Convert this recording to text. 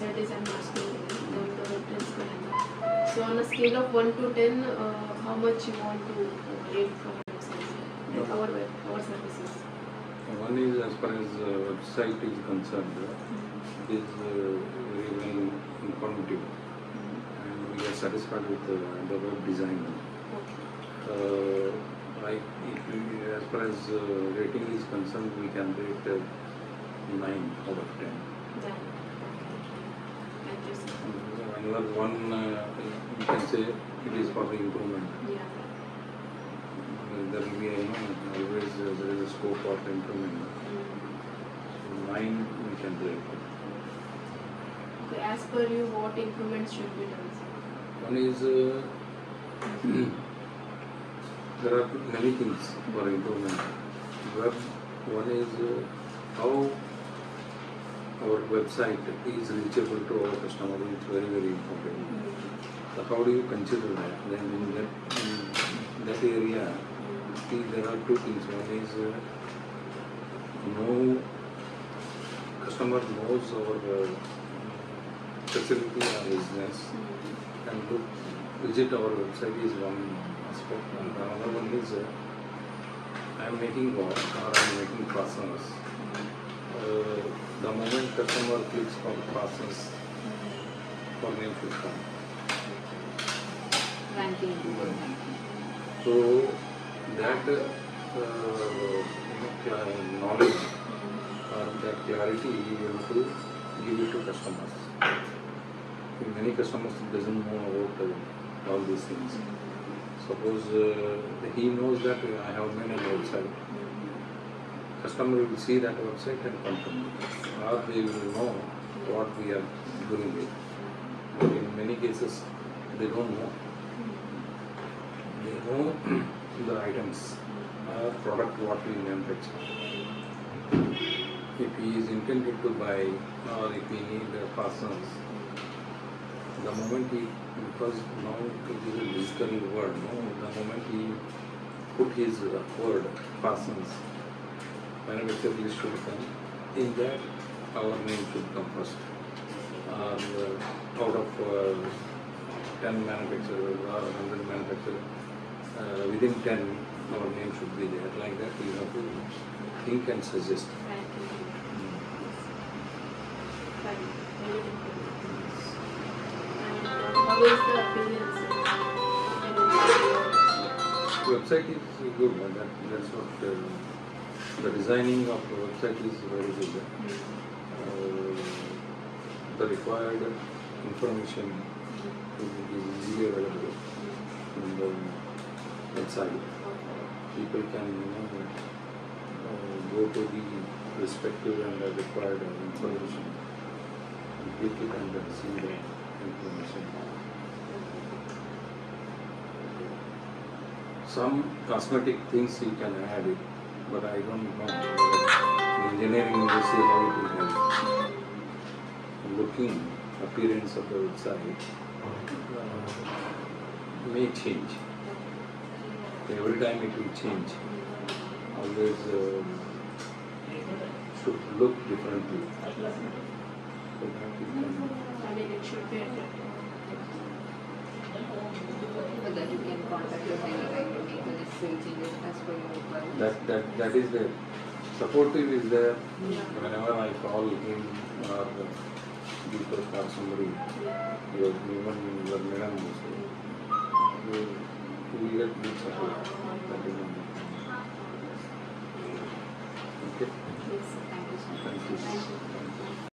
website design master the Webdreams calendar. So on a scale of 1 to 10, how much you want to rate from websites, like our services? One is as far as website is concerned, it is very well informative, and we are satisfied with the web design. As far as rating is concerned, we can rate 9 out of 10. Yeah. Thank you, sir. Another one, you can say it is for the improvement. Yeah. There will be, always there is a scope of improvement. So 9 we can rate. Okay, as per you, what improvements should be done, sir? One is there are many things for improvement. One is how our website is reachable to our customer. It's very, very important. So how do you consider that? Then in that area, there are two things. One is customer knows our facility or business and visit our website is one aspect. And another one is I am making work or I am making fasteners. The moment customer clicks for process, for name should come. Ranking. So that knowledge or that clarity you have to give it to customers. Many customers doesn't know about all these things. Suppose he knows that I have made a website. Customer will see that website and come to me, or they will know what we are doing it. But in many cases, they don't know. They know the items or product what we manufacture. If he is intended to buy or if he need fasteners, the moment because now it is a digital word, the moment he put his word fasteners, manufacturer list should come. In that, our name should come first. Out of 10 manufacturers or 100 manufacturers, within 10, our name should be there. Like that, you have to think and suggest. How is the appearance? Website is good. That's what the designing of the website is very good. The required information is easily available in the website. People can go to the respective and required information and click it and see the information. Some cosmetic things you can add it, but I don't know. In engineering industry how it will help. Looking appearance of the website may change. Every time it will change. Always should look differently. So that it can. I mean, it should be attractive. So that you can contact us anytime to make the necessary changes as per your requirements. That is there. Supportive is there. Whenever I call him or people or somebody, even your madam also, you will get good support. That is one. Okay. Yes, thank you so much. Thank you.